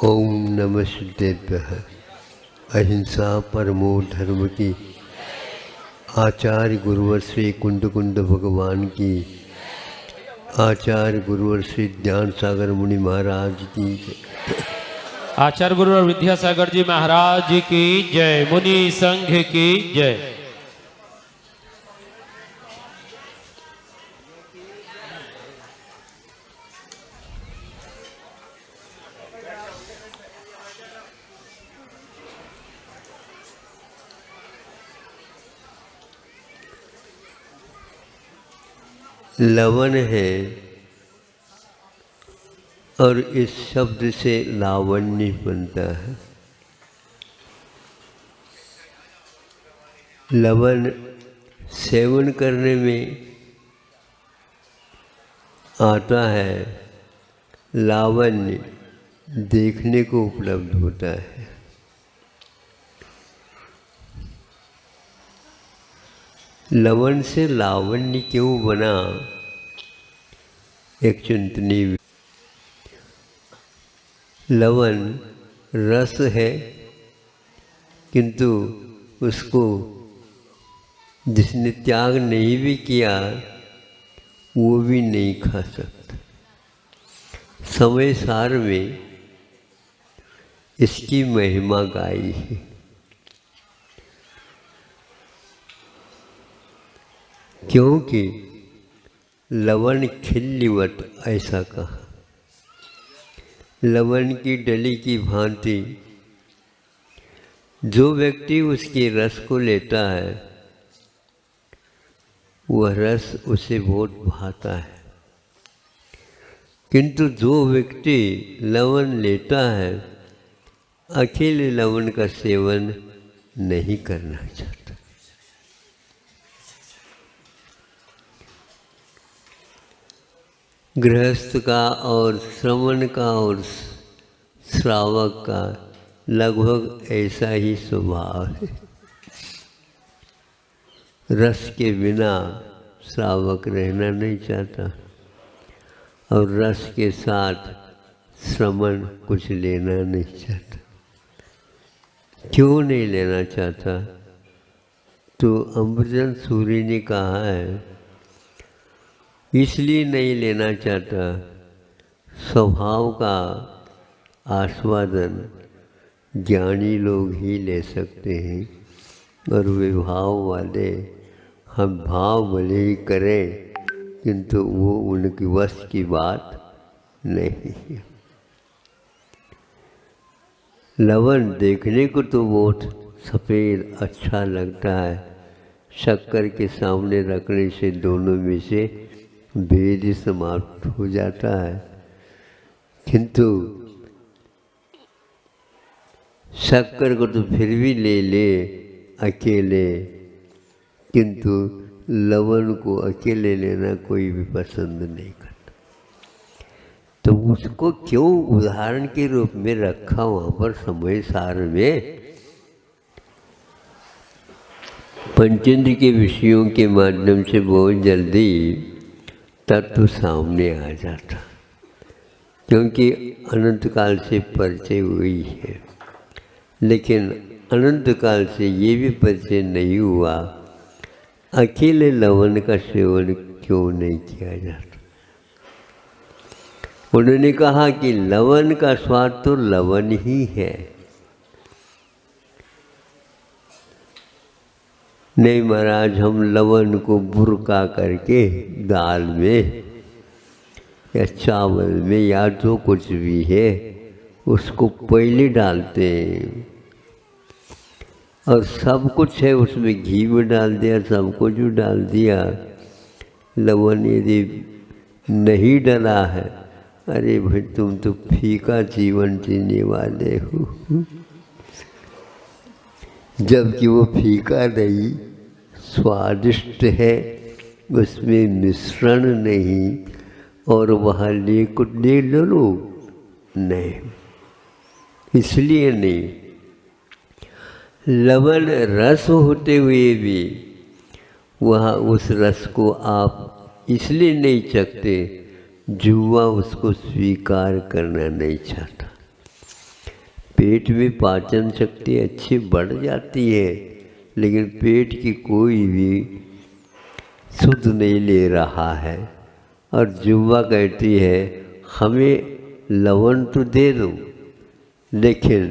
ओम नमः सिद्धेभ्यः। अहिंसा परमो धर्म की। आचार्य गुरुवर श्री कुंड कुंड भगवान की। आचार्य गुरुवर श्री ज्ञान सागर मुनि महाराज की। आचार्य गुरुवर विद्यासागर जी महाराज की जय। मुनि संघ की जय। लवन है और इस शब्द से लावण्य बनता है। लवन सेवन करने में आता है, लावण्य देखने को उपलब्ध होता है। लवन से लावण्य क्यों बना, एक चिंतनीय। लवन रस है, किंतु उसको जिसने त्याग नहीं भी किया वो भी नहीं खा सकता। समय सार में इसकी महिमा गाई है। क्योंकि लवन खिल्लिवत ऐसा कहा। लवन की डली की भांति जो व्यक्ति उसके रस को लेता है वह रस उसे बहुत भाता है, किंतु जो व्यक्ति लवन लेता है अकेले लवन का सेवन नहीं करना चाहता। गृहस्थ का और श्रवण का और श्रावक का लगभग ऐसा ही स्वभाव है। रस के बिना श्रावक रहना नहीं चाहता और रस के साथ श्रवण कुछ लेना नहीं चाहता। क्यों नहीं लेना चाहता? तो अमृतचंद्र सूरी ने कहा है, इसलिए नहीं लेना चाहता, स्वभाव का आस्वादन ज्ञानी लोग ही ले सकते हैं और विभाव वाले हम भाव भले ही करें किंतु वो उनकी वश की बात नहीं है। लवन देखने को तो बहुत सफ़ेद अच्छा लगता है, शक्कर के सामने रखने से दोनों में से भेद समाप्त हो जाता है, किंतु शक्कर को तो फिर भी ले ले अकेले, किंतु लवन को अकेले लेना कोई भी पसंद नहीं करता। तो उसको क्यों उदाहरण के रूप में रखा वहाँ पर समय सार में? पंचेंद्र के विषयों के माध्यम से बहुत जल्दी तत्व सामने आ जाता, क्योंकि अनंत काल से परिचय हुई है, लेकिन अनंत काल से ये भी परिचय नहीं हुआ अकेले लवन का सेवन क्यों नहीं किया जाता। उन्होंने कहा कि लवन का स्वाद तो लवन ही है। नहीं महाराज, हम लवन को बुरका करके दाल में या चावल में या जो कुछ भी है उसको पहले डालते हैं और सब कुछ है उसमें घी भी डाल दिया, सब कुछ भी डाल दिया। लवन यदि नहीं डला है, अरे भाई तुम तो फीका जीवन जीने वाले हो। जबकि वो फीका नहीं, स्वादिष्ट है, उसमें मिश्रण नहीं और वहाँ लिक्विड ले लो नहीं, इसलिए नहीं। लवन रस होते हुए भी वहाँ उस रस को आप इसलिए नहीं चखते, जुआ उसको स्वीकार करना नहीं चाहता। पेट में पाचन शक्ति अच्छी बढ़ जाती है, लेकिन पेट की कोई भी शुद्ध नहीं ले रहा है। और जुम्मा कहती है हमें लवण तो दे दो, लेकिन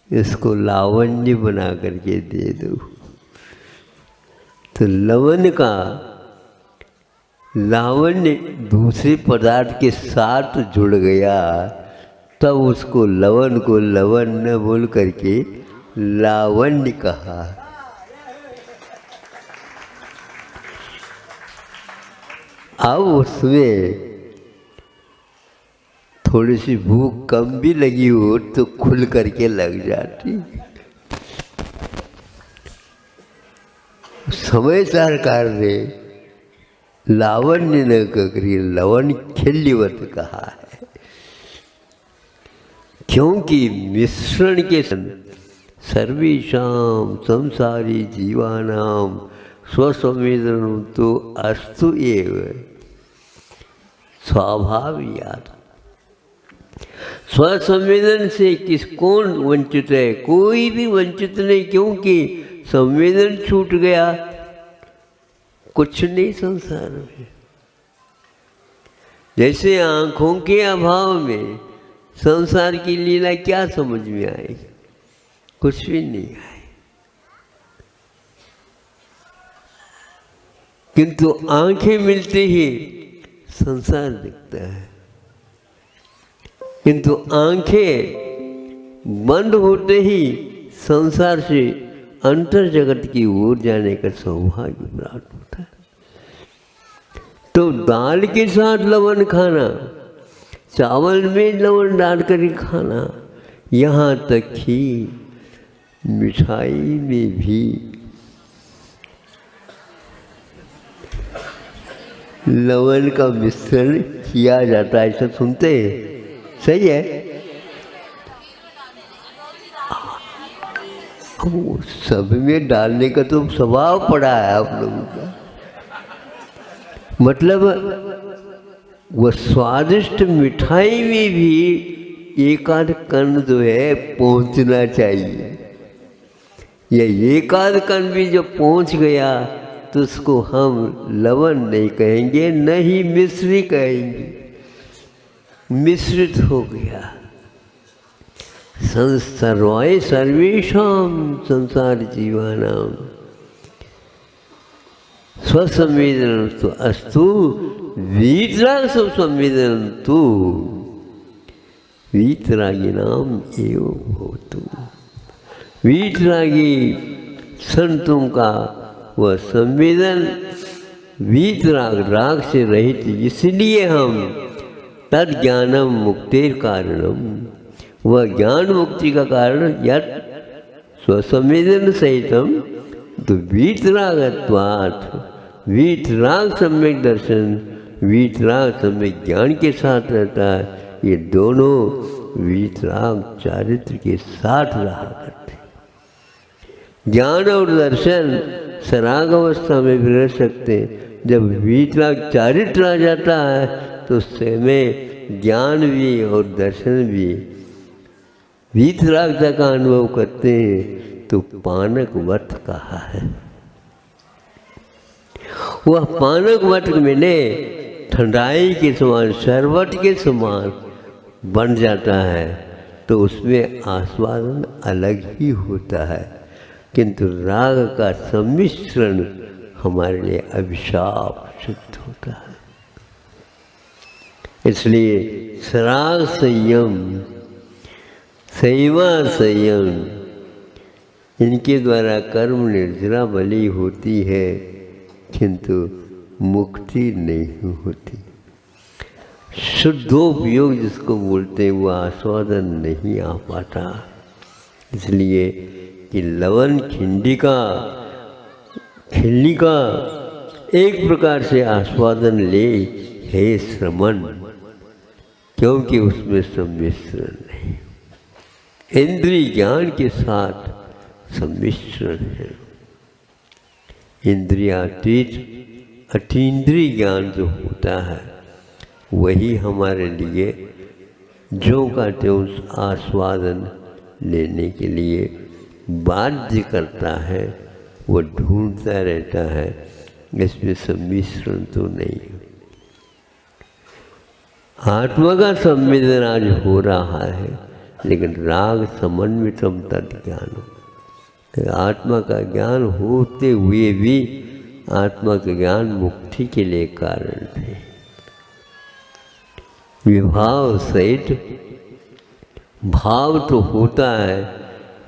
इसको लावण्य बना करके दे दो। तो लवण का लावण्य दूसरे पदार्थ के साथ जुड़ गया, तब उसको लवण को लवण न बोल करके लावण्य कहा। अब उसमें थोड़ी सी भूख कम भी लगी हो तो खुल करके लग जाती। समय सरकार ने लावण्य न करी लवण खिल्लिवत कहा है, क्योंकि मिश्रण के सर्वेषां संसारी जीवानां स्वसंवेदनं तो अस्तु एव स्वाभाविक। स्वसंवेदन से कौन वंचित है? कोई भी वंचित नहीं, क्योंकि संवेदन छूट गया, कुछ नहीं संसार में। जैसे आँखों के अभाव में संसार की लीला क्या समझ में आएगी? कुछ भी नहीं आए। किंतु आंखें मिलते ही संसार दिखता है, किंतु आंखें बंद होते ही संसार से अंतर जगत की ओर जाने का सौभाग्य प्राप्त होता है। तो दाल के साथ लवण खाना, चावल में लवण डाल कर खाना, यहाँ तक कि मिठाई में भी लवण का मिश्रण किया जाता है। ऐसा सुनते हैं, सही है? सब में डालने का तो स्वभाव पड़ा है आप लोगों का। मतलब वो स्वादिष्ट मिठाई में भी एक आध कण जो है पहुंचना चाहिए। या एक आध कण भी जब पहुंच गया तो उसको हम लवण नहीं कहेंगे, न ही मिश्री कहेंगे। मिश्रित हो गया। सर्वाय सर्वेषां संसार जीवानां स्वसंवेदनं तो अस्तु वीतराग संवेदनं तो वीतरागिनाम एव भवतु। वीतरागी संतों का वह संवेदन वीतराग, राग से रहित, इसलिए हम तद ज्ञानम मुक्तिर कारणम, वह ज्ञान मुक्ति का कारण यत् स्वसंवेदन सहितम तो वीतरागत्वात्, वीतराग सम्यक दर्शन, वीतराग सम्यक ज्ञान के साथ रहता है। ये दोनों वीतराग चारित्र के साथ रहा करते। ज्ञान और दर्शन सराग अवस्था में भी रह सकते हैं। जब वीतराग चारित्र आ जाता है तो उसमें ज्ञान भी और दर्शन भी वीतरागता का अनुभव करते हैं। तो पानक वट कहा है। वह पानक वट मैंने ठंडाई के समान, शरबत के समान बन जाता है, तो उसमें आस्वादन अलग ही होता है। किंतु राग का सम्मिश्रण हमारे लिए अभिशाप सिद्ध होता है। इसलिए सराग संयम, संयमा संयम, इनके द्वारा कर्म निर्जरा बलि होती है, किंतु मुक्ति नहीं होती। शुद्धोपयोग जिसको बोलते हैं वो आस्वादन नहीं आ पाता। इसलिए कि लवण खिल्ली का एक प्रकार से आस्वादन ले है श्रमण, क्योंकि उसमें सम्मिश्रण नहीं, इंद्रिय ज्ञान के साथ सम्मिश्रण है। इंद्रियातीत अतीन्द्रिय ज्ञान जो होता है वही हमारे लिए जो का त्यों आस्वादन लेने के लिए बाध्य करता है, वो ढूंढता रहता है। इसमें सम्मिश्रण तो नहीं है। आत्मा का सम्मिलन आज हो रहा है, लेकिन राग समन्वितम तद ज्ञान, आत्मा का ज्ञान होते हुए भी आत्मा का ज्ञान मुक्ति के लिए कारण है। विभाव सहित भाव तो होता है,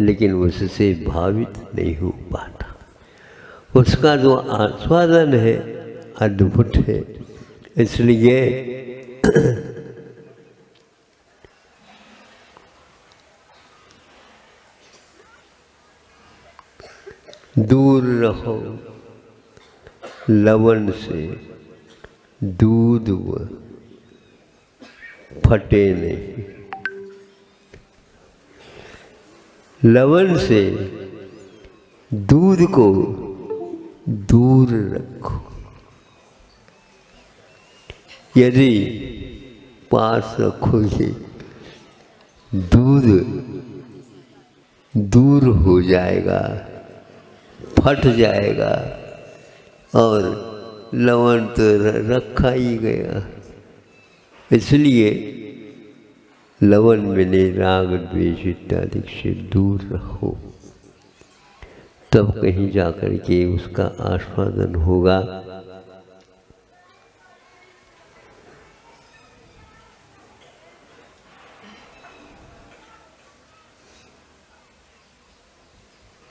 लेकिन उससे भावित नहीं हो पाता। उसका जो आस्वादन है अद्भुत है। इसलिए दूर रहो लवण से, दूध फटे नहीं। लवण से दूध को दूर रखो। यदि पास रखोगे, दूध दूर हो जाएगा, फट जाएगा, और लवण तो रखा ही गया। इसलिए लवण में राग द्वेष इत्यादि से दूर रहो, तब कहीं जाकर के उसका आस्वादन होगा।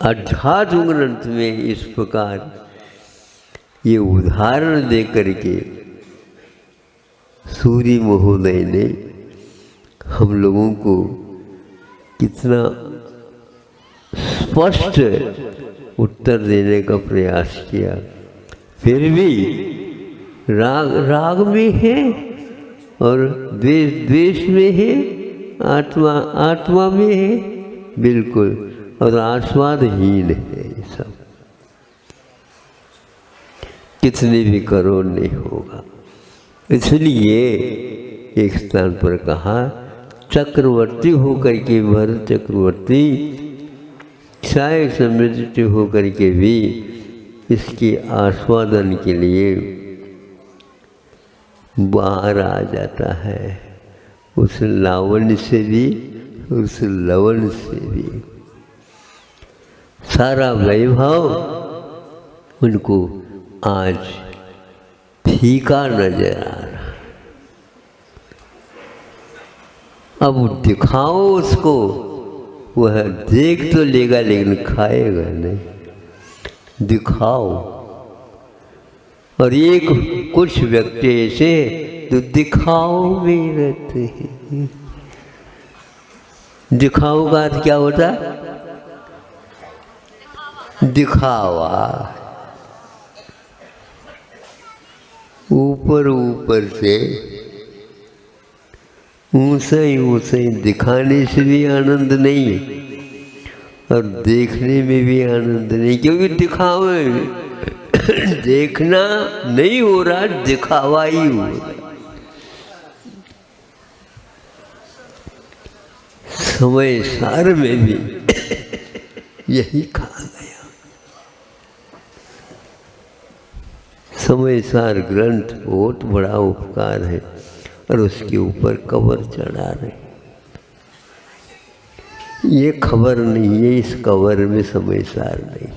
अध्यात्म ग्रंथ में इस प्रकार ये उदाहरण दे करके सूर्य महोदय ने हम लोगों को कितना स्पष्ट उत्तर देने का प्रयास किया। फिर भी राग राग में है और द्वेष द्वेष में है, आत्मा आत्मा में है, बिल्कुल, और आस्वादहीन है। ये सब कितने भी करो नहीं होगा। इसलिए एक स्थान पर कहा, चक्रवर्ती होकर के भरत चक्रवर्ती क्षय समृद्धि होकर के भी इसके आस्वादन के लिए बाहर आ जाता है, उस लावण्य से भी, उस लवण से भी। सारा वैभव उनको आज फीका नजर आ रहा। अब दिखाओ उसको, वह देख तो लेगा लेकिन खाएगा नहीं। दिखाओ। और एक कुछ व्यक्ति ऐसे जो दिखाओ में रहते हैं। दिखाओ का क्या होता है? दिखावा। ऊपर ऊपर से ऊंचा ही दिखाने से भी आनंद नहीं, और देखने में भी आनंद नहीं, क्योंकि दिखावे देखना नहीं हो रहा, दिखावा ही हो रहा। समय सार में भी यही कहा गया। समय सार ग्रंथ बहुत बड़ा उपकार है, और उसके ऊपर कवर चढ़ा रहे। ये खबर नहीं है, इस कवर में समय सार नहीं।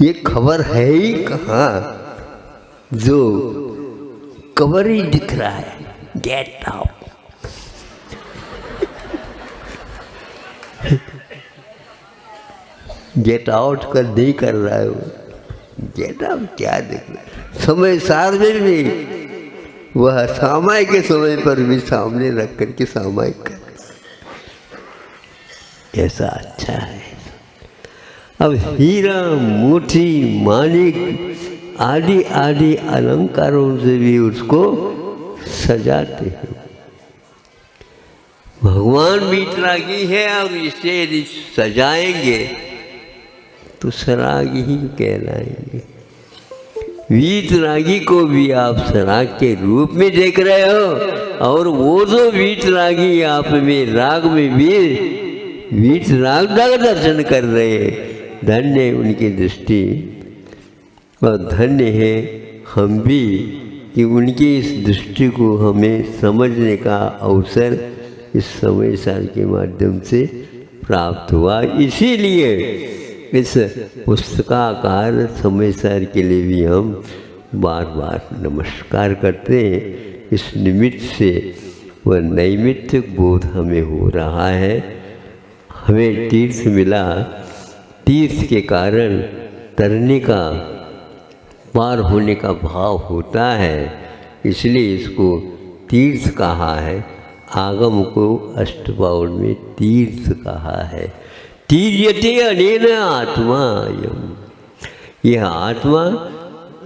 ये खबर है ही कहाँ, जो कवर ही दिख रहा है। Get out. गेट आउट कर नहीं कर रहा है वो। गेट आउट क्या देख रहा है? समय सार में भी वह सामाय के समय पर भी सामने रख करके सामाय कर, ऐसा अच्छा है। अब हीरा मोती मानिक आदि आदि अलंकारों से भी उसको सजाते हैं। भगवान वीतरागी है, और इसे यदि सजाएंगे तो सरागी ही कहलाएंगे। वीतरागी को भी आप सराग के रूप में देख रहे हो, और वो जो वीतरागी आप में राग में भी वीतराग का दर्शन कर रहे हैं। धन्य है उनकी दृष्टि, और धन्य है हम भी कि उनकी इस दृष्टि को हमें समझने का अवसर इस समय सार के माध्यम से प्राप्त हुआ। इसीलिए इस पुस्तकाकार समय सार के लिए भी हम बार बार नमस्कार करते हैं। इस निमित्त से वह नैमित्तिक बोध हमें हो रहा है। हमें तीर्थ मिला, तीर्थ के कारण तरने का, पार होने का भाव होता है, इसलिए इसको तीर्थ कहा है। आगम को अष्टबाउल में तीर्थ कहा है। तीर्यते अनेन आत्मा यम, यह आत्मा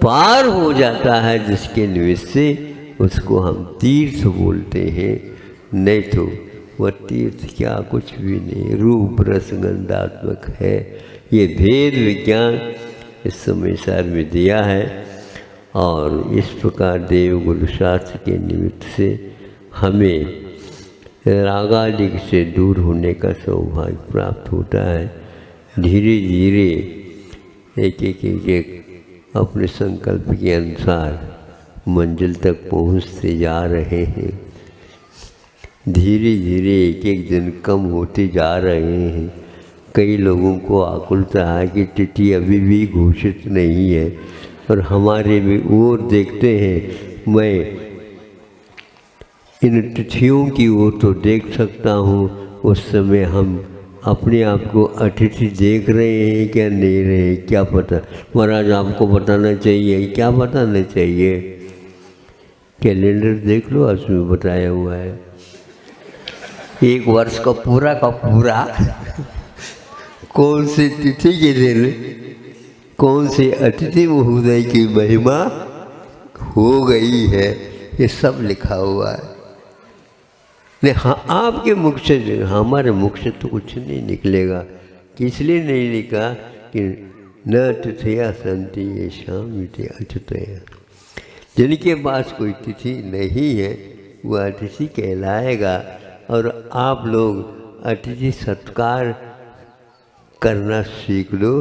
पार हो जाता है जिसके निमित्त से उसको हम तीर्थ बोलते हैं। नहीं तो वह तीर्थ क्या, कुछ भी नहीं, रूप रस गंधात्मक है। ये भेद विज्ञान इस समय सार में दिया है, और इस प्रकार देव गुरु शास्त्र के निमित्त से हमें रागादिक से दूर होने का सौभाग्य प्राप्त होता है। धीरे धीरे एक अपने संकल्प के अनुसार मंजिल तक पहुंचते जा रहे हैं। धीरे धीरे एक दिन कम होते जा रहे हैं। कई लोगों को आकुलता है कि तिथि अभी भी घोषित नहीं है, और हमारे भी ओर देखते हैं। मैं इन तिथियों की ओर तो देख सकता हूँ, उस समय हम अपने आप को अतिथि देख रहे हैं क्या नहीं रहे, क्या पता। महाराज आपको बताना चाहिए, क्या बताना चाहिए? कैलेंडर देख लो, उसमें बताया हुआ है। एक वर्ष का पूरा कौन सी तिथि के दिन कौन से अतिथि महोदय की महिमा हो गई है, ये सब लिखा हुआ है। नहीं, हाँ, आपके मुख से, हमारे मुख से तो कुछ नहीं निकलेगा। इसलिए नहीं लिखा कि न तिथिया संति ये शाम अतिथया। जिनके पास कोई तिथि नहीं है वह अतिथि कहलाएगा। और आप लोग अतिथि सत्कार करना सीख लो,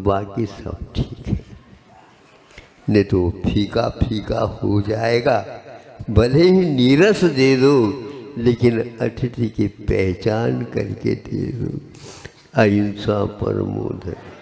बाकी सब ठीक है। नहीं तो फीका फीका हो जाएगा। भले ही नीरस दे दो, लेकिन अतिथि की पहचान करके दे दो। अहिंसा परमो धर्म।